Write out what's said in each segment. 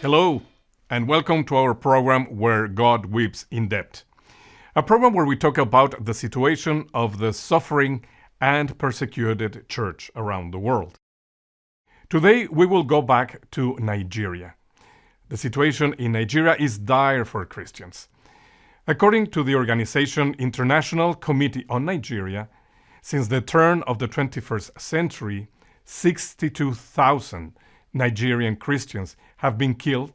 Hello, and welcome to our program Where God Weeps in Dept, a program where we talk about the situation of the suffering and persecuted church around the world. Today, we will go back to Nigeria. The situation in Nigeria is dire for Christians. According to the organization International Committee on Nigeria, since the turn of the 21st century, 62,000 Nigerian Christians have been killed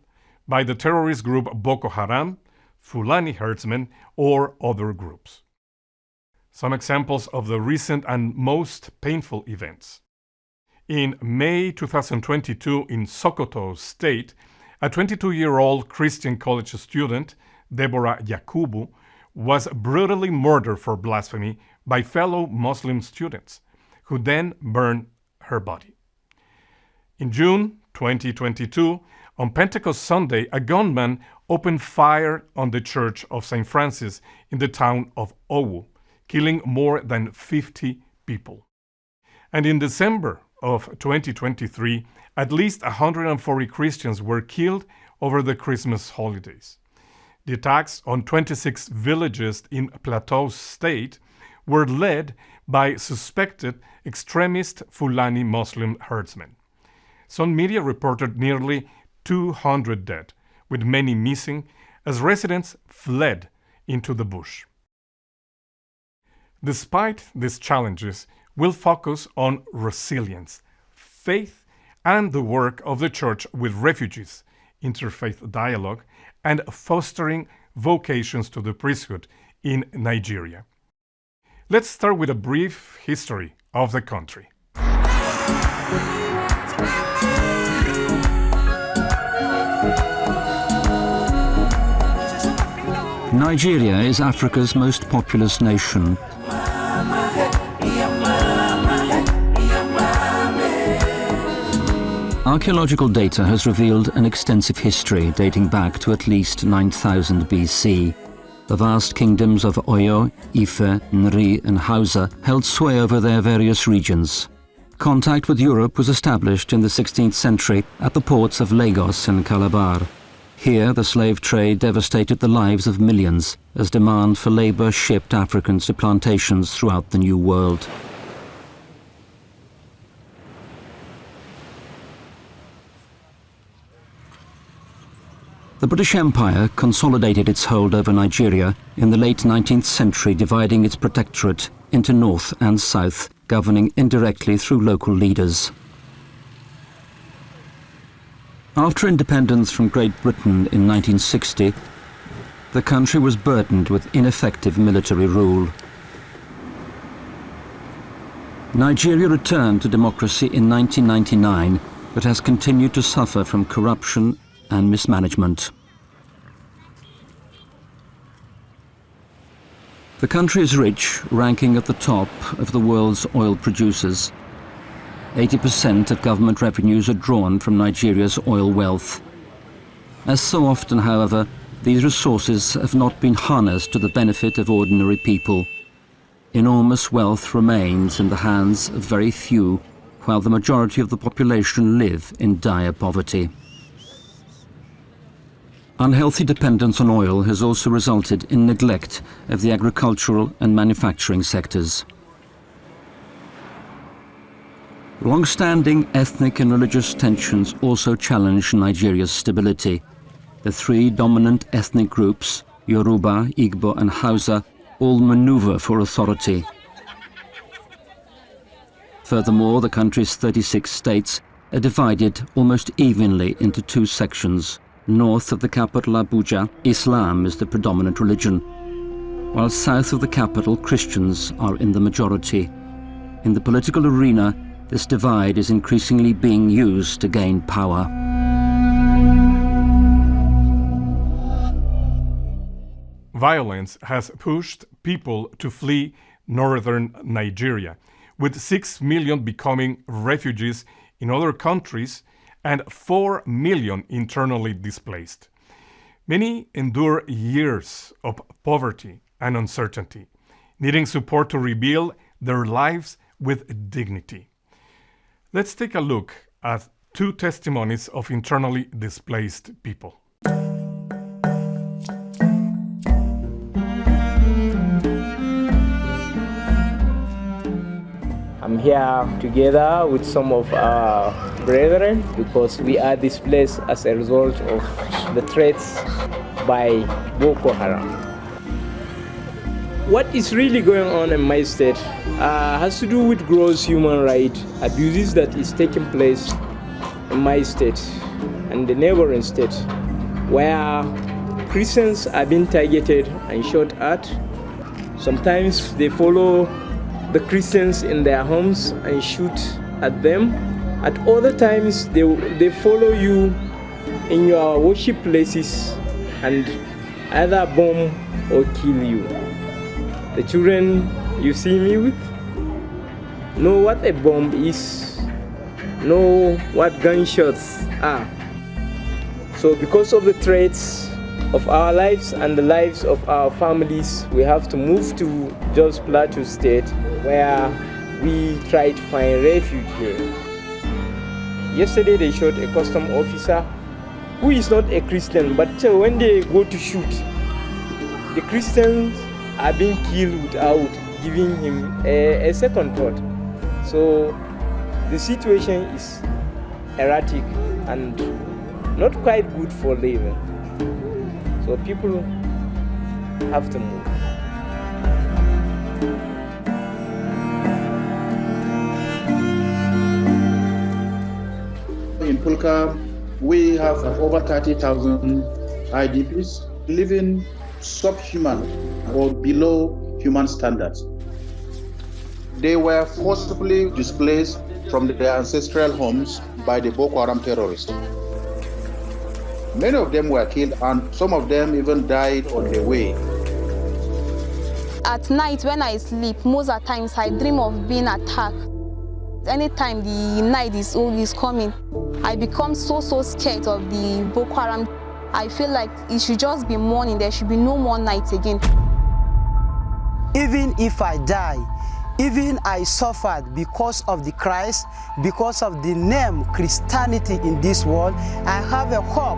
by the terrorist group Boko Haram, Fulani herdsmen, or other groups. Some examples of the recent and most painful events. In May 2022 in Plateau State, a 22-year-old Christian college student, Deborah Yakubu, was brutally murdered for blasphemy by fellow Muslim students, who then burned her body. In June 2022, on Pentecost Sunday, a gunman opened fire on the Church of St. Francis in the town of Owo, killing more than 50 people. And in December of 2023, at least 140 Christians were killed over the Christmas holidays. The attacks on 26 villages in Plateau State were led by suspected extremist Fulani Muslim herdsmen. Some media reported nearly 200 dead, with many missing, as residents fled into the bush. Despite these challenges, we'll focus on resilience, faith, and the work of the Church with refugees, interfaith dialogue, and fostering vocations to the priesthood in Nigeria. Let's start with a brief history of the country. Nigeria is Africa's most populous nation. Archaeological data has revealed an extensive history dating back to at least 9000 BC. The vast kingdoms of Oyo, Ife, Nri and Hausa held sway over their various regions. Contact with Europe was established in the 16th century at the ports of Lagos and Calabar. Here, the slave trade devastated the lives of millions as demand for labor shipped Africans to plantations throughout the New World. The British Empire consolidated its hold over Nigeria in the late 19th century, dividing its protectorate into North and South, governing indirectly through local leaders. After independence from Great Britain in 1960, the country was burdened with ineffective military rule. Nigeria returned to democracy in 1999, but has continued to suffer from corruption and mismanagement. The country is rich, ranking at the top of the world's oil producers. 80% of government revenues are drawn from Nigeria's oil wealth. As so often, however, these resources have not been harnessed to the benefit of ordinary people. Enormous wealth remains in the hands of very few, while the majority of the population live in dire poverty. Unhealthy dependence on oil has also resulted in neglect of the agricultural and manufacturing sectors. Long-standing ethnic and religious tensions also challenge Nigeria's stability. The three dominant ethnic groups, Yoruba, Igbo and Hausa, all maneuver for authority. Furthermore, the country's 36 states are divided almost evenly into two sections. North of the capital Abuja, Islam is the predominant religion, while south of the capital, Christians are in the majority. In the political arena, this divide is increasingly being used to gain power. Violence has pushed people to flee northern Nigeria, with 6 million becoming refugees in other countries and 4 million internally displaced. Many endure years of poverty and uncertainty, needing support to rebuild their lives with dignity. Let's take a look at two testimonies of internally displaced people. I'm here together with some of our brethren because we are displaced as a result of the threats by Boko Haram. What is really going on in my state has to do with gross human rights abuses that is taking place in my state and the neighboring state, where Christians are being targeted and shot at. Sometimes they follow the Christians in their homes and shoot at them. At other times, they follow you in your worship places and either bomb or kill you. The children you see me with know what a bomb is, know what gunshots are. So because of the threats of our lives and the lives of our families, we have to move to just Plateau State, where we try to find refuge here. Yesterday they shot a custom officer who is not a Christian, but when they go to shoot, the Christians are being killed without giving him a second thought. So the situation is erratic and not quite good for living. So people have to move. In Pulka, we have over 30,000 IDPs living subhuman or below human standards. They were forcibly displaced from their ancestral homes by the Boko Haram terrorists. Many of them were killed and some of them even died on the way. At night when I sleep, most of the times I dream of being attacked. Anytime the night is coming, I become so scared of the Boko Haram. I feel like it should just be morning, there should be no more night again. Even if I die, even I suffered because of the Christ, because of the name Christianity in this world, I have a hope.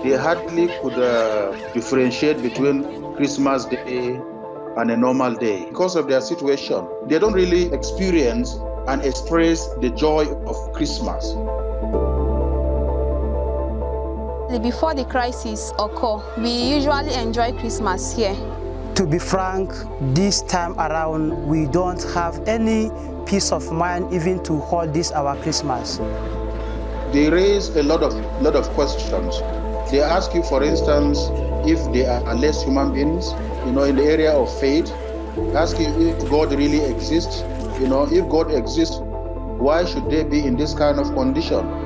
They hardly could differentiate between Christmas Day and a normal day. Because of their situation, they don't really experience and express the joy of Christmas. Before the crisis occur, we usually enjoy Christmas here. To be frank, this time around, we don't have any peace of mind even to hold this our Christmas. They raise a lot of questions. They ask you, for instance, if they are less human beings, in the area of faith, asking if God really exists. If God exists, why should they be in this kind of condition?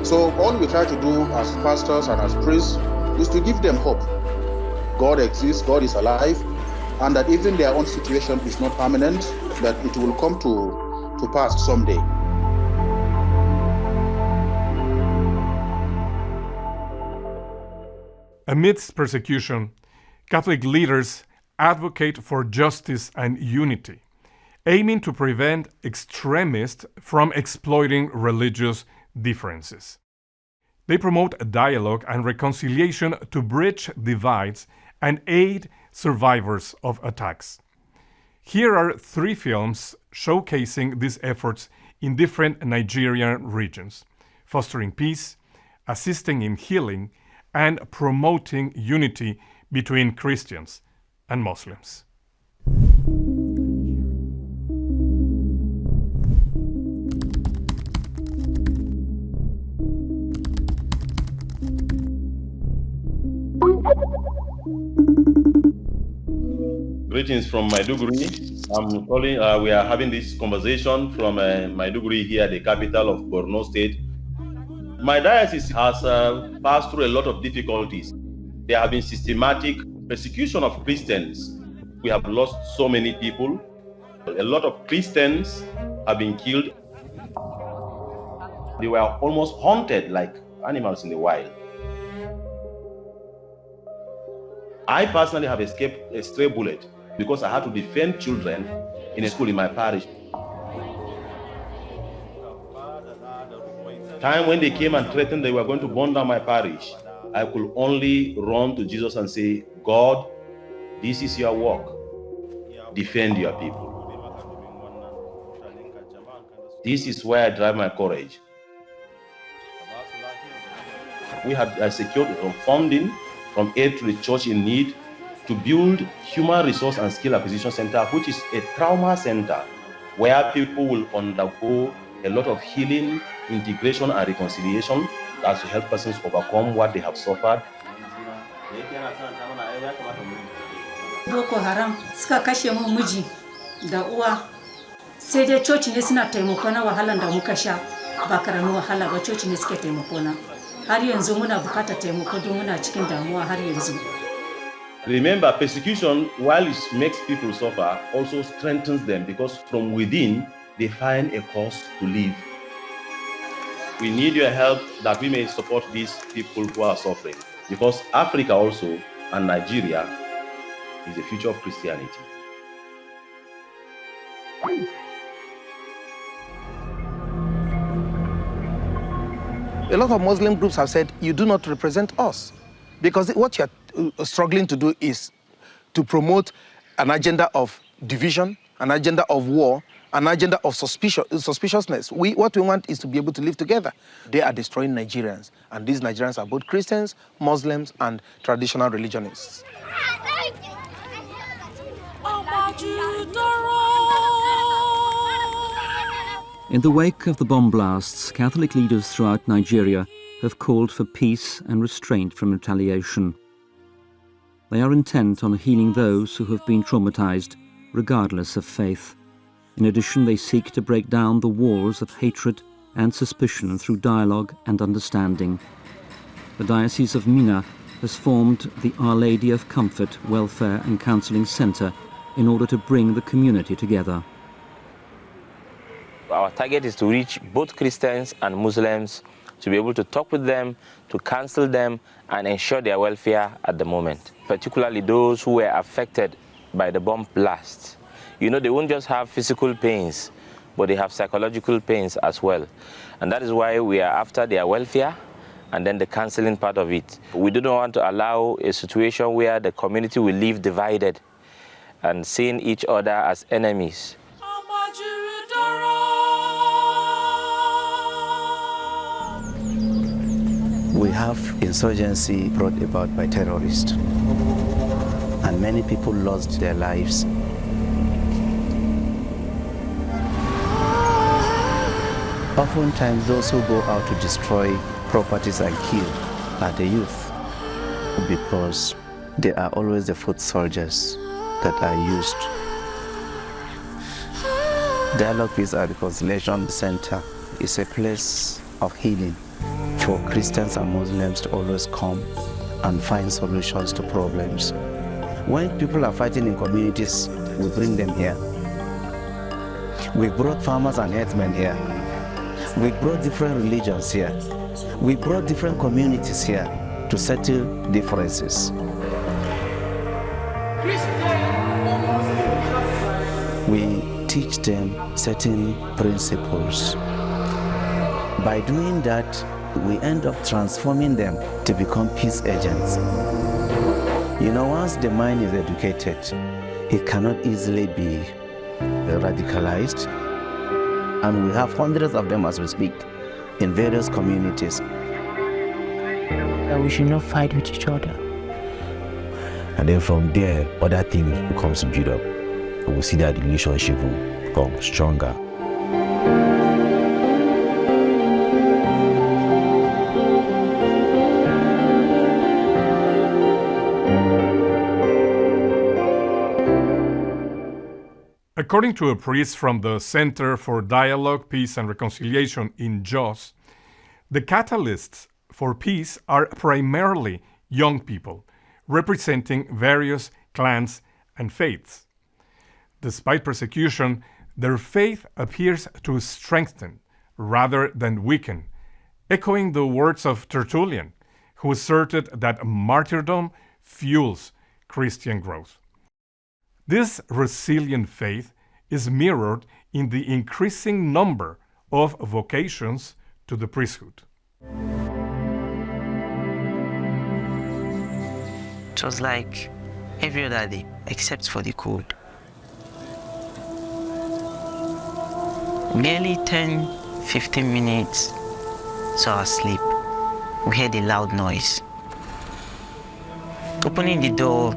So all we try to do as pastors and as priests is to give them hope. God exists, God is alive, and that even their own situation is not permanent, that it will come to pass someday. Amidst persecution, Catholic leaders advocate for justice and unity, aiming to prevent extremists from exploiting religious differences. They promote dialogue and reconciliation to bridge divides and aid survivors of attacks. Here are 3 films showcasing these efforts in different Nigerian regions, fostering peace, assisting in healing, and promoting unity between Christians and Muslims. Greetings from Maiduguri. I'm calling. We are having this conversation from Maiduguri here, the capital of Borno State. My diocese has passed through a lot of difficulties. There have been systematic persecution of Christians. We have lost so many people. A lot of Christians have been killed. They were almost hunted like animals in the wild. I personally have escaped a stray bullet because I had to defend children in a school in my parish. time when they came and threatened they were going to burn down my parish, I could only run to Jesus and say, God, this is your work. Defend your people. This is where I drive my courage. I secured from funding from aid to the church in need to build human resource and skill acquisition center, which is a trauma center where people will undergo a lot of healing, integration, and reconciliation as to help persons overcome what they have suffered. Boko Haram suka kashe mu miji da uwa, sai dai coci ne suna taimako na wahalan da muka sha, ba karamin wahala ba, coci ne suke taimako na. Har yanzu muna bukatar taimako don muna cikin damuwa har yanzu. Remember, persecution, while it makes people suffer, also strengthens them because from within, they find a cause to live. We need your help that we may support these people who are suffering, because Africa also and Nigeria is the future of Christianity. A lot of Muslim groups have said, you do not represent us. Because what you're struggling to do is to promote an agenda of division, an agenda of war, an agenda of suspiciousness. What we want is to be able to live together. They are destroying Nigerians. And these Nigerians are both Christians, Muslims, and traditional religionists. In the wake of the bomb blasts, Catholic leaders throughout Nigeria have called for peace and restraint from retaliation. They are intent on healing those who have been traumatized, regardless of faith. In addition, they seek to break down the walls of hatred and suspicion through dialogue and understanding. The Diocese of Minna has formed the Our Lady of Comfort Welfare and Counseling Center in order to bring the community together. Our target is to reach both Christians and Muslims, to be able to talk with them, to counsel them, and ensure their welfare at the moment, particularly those who were affected by the bomb blast. You know, they won't just have physical pains, but they have psychological pains as well. And that is why we are after their welfare and then the counseling part of it. We do not want to allow a situation where the community will live divided and seeing each other as enemies. We have insurgency brought about by terrorists, and many people lost their lives. Oftentimes, those who go out to destroy properties and kill are the youth, because they are always the foot soldiers that are used. Dialogue, Peace and Reconciliation Center is a place of healing for Christians and Muslims to always come and find solutions to problems. When people are fighting in communities, we bring them here. We brought farmers and herdsmen here. We brought different religions here. We brought different communities here to settle differences. We teach them certain principles. By doing that, we end up transforming them to become peace agents. You know, once the mind is educated, it cannot easily be radicalized. And we have hundreds of them as we speak in various communities. We should not fight with each other. And then from there, other things becomes built up. And we see that the relationship will become stronger. According to a priest from the Center for Dialogue, Peace and Reconciliation in Jos, the catalysts for peace are primarily young people, representing various clans and faiths. Despite persecution, their faith appears to strengthen rather than weaken, echoing the words of Tertullian, who asserted that martyrdom fuels Christian growth. This resilient faith is mirrored in the increasing number of vocations to the priesthood. It was like every other day, except for the cold. Barely 10-15 minutes to our sleep, we heard a loud noise. Opening the door,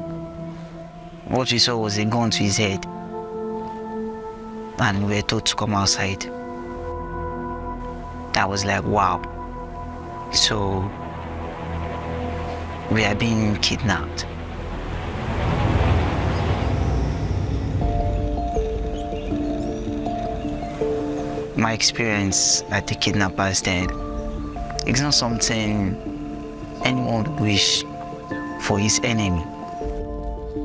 what we saw was a gun to his head, and we were told to come outside. I was like, wow. So we are being kidnapped. My experience at the kidnappers then, it's not something anyone would wish for his enemy.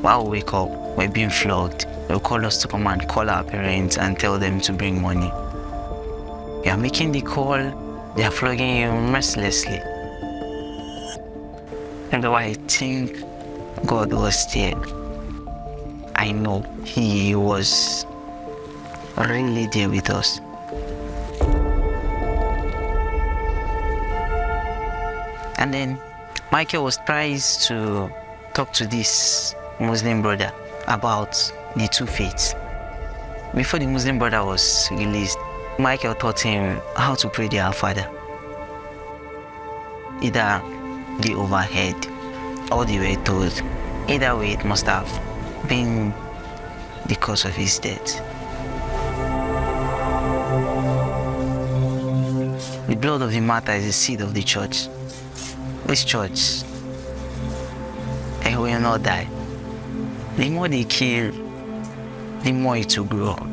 While we wake up, we're being flogged. They'll call us to come and call our parents and tell them to bring money. You are making the call, they are flogging you mercilessly. And though I think God was there, I know He was really there with us. And then Michael was trying to talk to this Muslim brother about the two faiths. Before the Muslim brother was released, Michael taught him how to pray the Our Father. Either they overheard or they were told. Either way, it must have been the cause of his death. The blood of the martyr is the seed of the church. This church, they will not die. The more they kill, the more it will grow.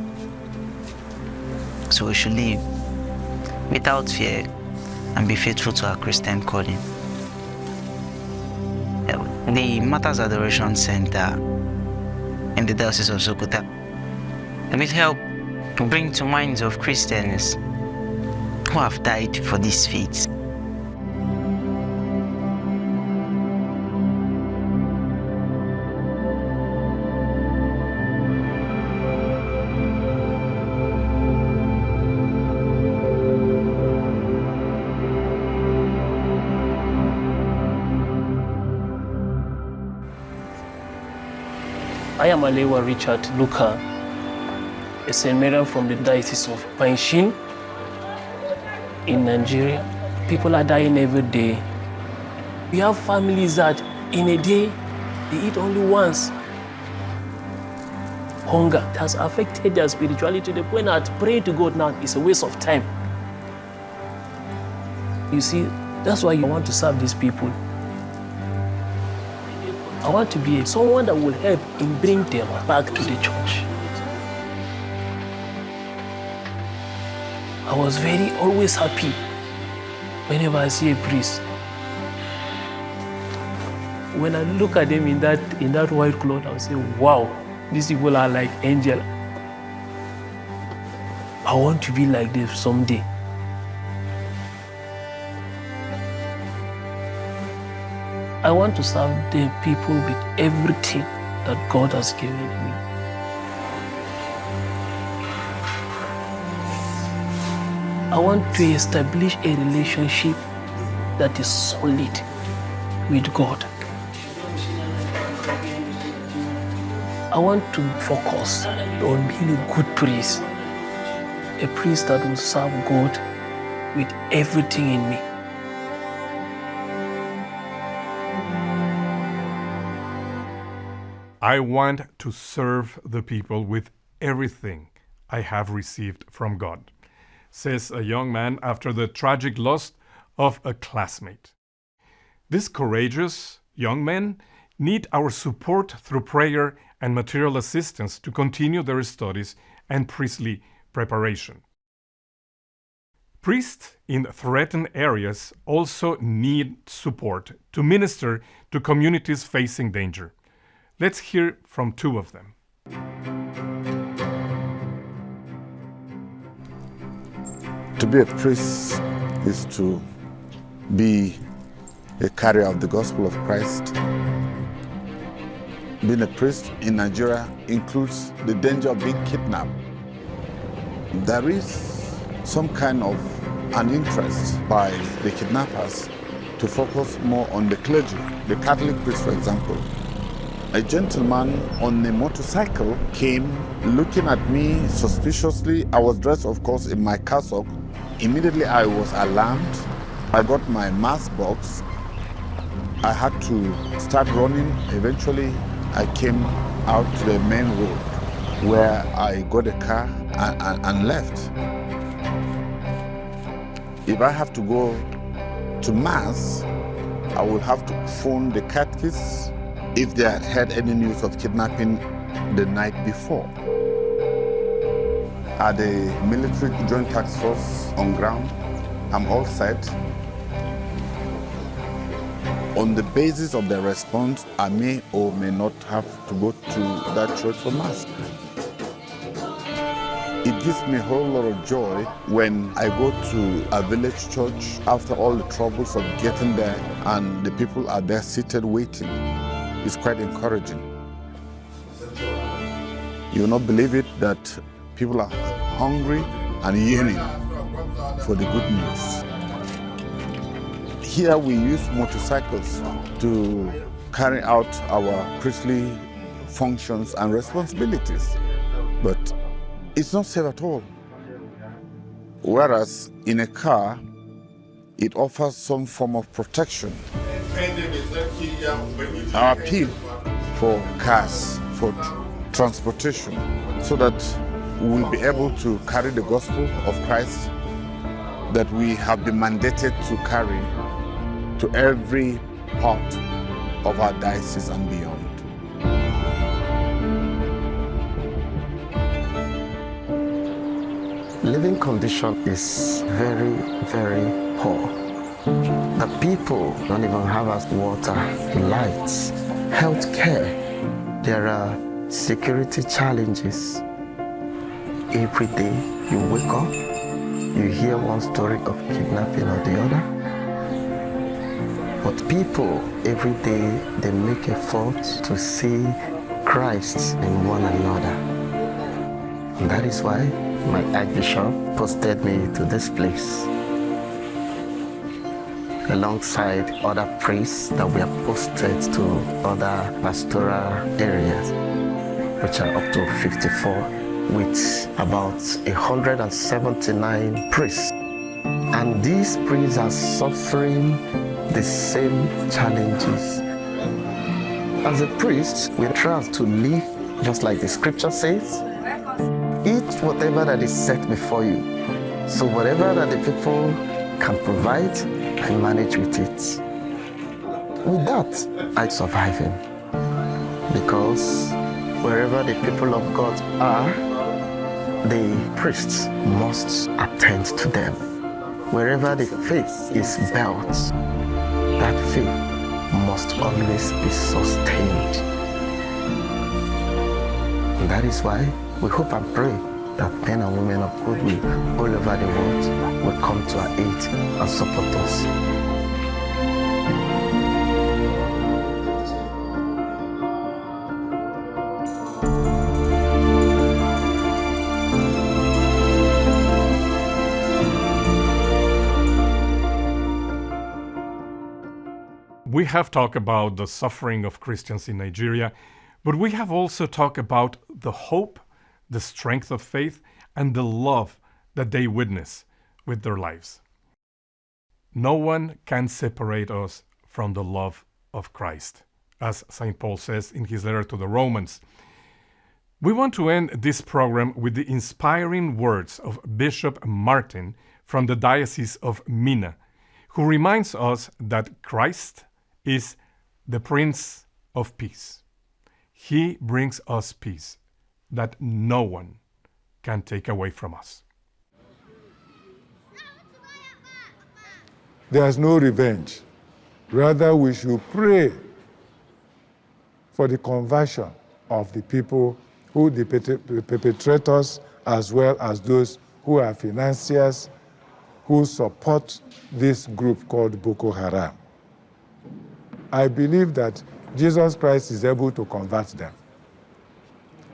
So we should live without fear and be faithful to our Christian calling. The Martyrs Adoration Center in the Diocese of Sokoto, and with help to bring to minds of Christians who have died for this faith. I am Alewa Richard Luka, a St. Marian from the Diocese of Panshin in Nigeria. People are dying every day. We have families that in a day, they eat only once. Hunger has affected their spirituality to the point that praying to God now is a waste of time. You see, that's why you want to serve these people. I want to be someone that will help in bring them back to the church. I was always happy whenever I see a priest. When I look at them in that white cloth, I will say, wow, these people are like angels. I want to be like them someday. I want to serve the people with everything that God has given me. I want to establish a relationship that is solid with God. I want to focus on being a good priest, a priest that will serve God with everything in me. I want to serve the people with everything I have received from God, says a young man after the tragic loss of a classmate. These courageous young men need our support through prayer and material assistance to continue their studies and priestly preparation. Priests in threatened areas also need support to minister to communities facing danger. Let's hear from two of them. To be a priest is to be a carrier of the gospel of Christ. Being a priest in Nigeria includes the danger of being kidnapped. There is some kind of an interest by the kidnappers to focus more on the clergy, the Catholic priest, for example. A gentleman on a motorcycle came looking at me suspiciously. I was dressed, of course, in my cassock. Immediately I was alarmed. I got my mask box. I had to start running. Eventually, I came out to the main road where I got a car and left. If I have to go to Mass, I will have to phone the catechists if they had heard any news of kidnapping the night before. At the military joint task force on ground, I'm all set. On the basis of their response, I may or may not have to go to that church for Mass. It gives me a whole lot of joy when I go to a village church after all the troubles of getting there and the people are there seated waiting. It's quite encouraging. You will not believe it that people are hungry and yearning for the good news. Here we use motorcycles to carry out our priestly functions and responsibilities, but it's not safe at all. Whereas in a car, it offers some form of protection. Our appeal for cars, for transportation, so that we'll be able to carry the gospel of Christ that we have been mandated to carry to every part of our diocese and beyond. Living condition is very, very poor. The people don't even have as water, lights, health care. There are security challenges. Every day you wake up, you hear one story of kidnapping or the other. But people, every day, they make effort to see Christ in one another. And that is why my Archbishop posted me to this place, alongside other priests that were posted to other pastoral areas, which are up to 54, with about 179 priests. And these priests are suffering the same challenges. As a priest, we try to live just like the scripture says. Eat whatever that is set before you. So whatever that the people can provide, I manage with it. With that, I'm surviving. Because wherever the people of God are, the priests must attend to them. Wherever the faith is built, that faith must always be sustained. And that is why we hope and pray that men and women of goodwill all over the world will come to our aid and support us. We have talked about the suffering of Christians in Nigeria, but we have also talked about the hope, the strength of faith, and the love that they witness with their lives. No one can separate us from the love of Christ, as St. Paul says in his letter to the Romans. We want to end this program with the inspiring words of Bishop Martin from the Diocese of Mina, who reminds us that Christ is the Prince of Peace. He brings us peace that no one can take away from us. There is no revenge. Rather, we should pray for the conversion of the people who the perpetrators, as well as those who are financiers, who support this group called Boko Haram. I believe that Jesus Christ is able to convert them.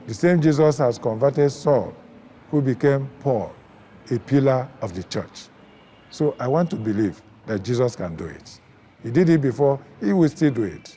The same Jesus has converted Saul, who became Paul, a pillar of the church. So I want to believe that Jesus can do it. He did it before, he will still do it.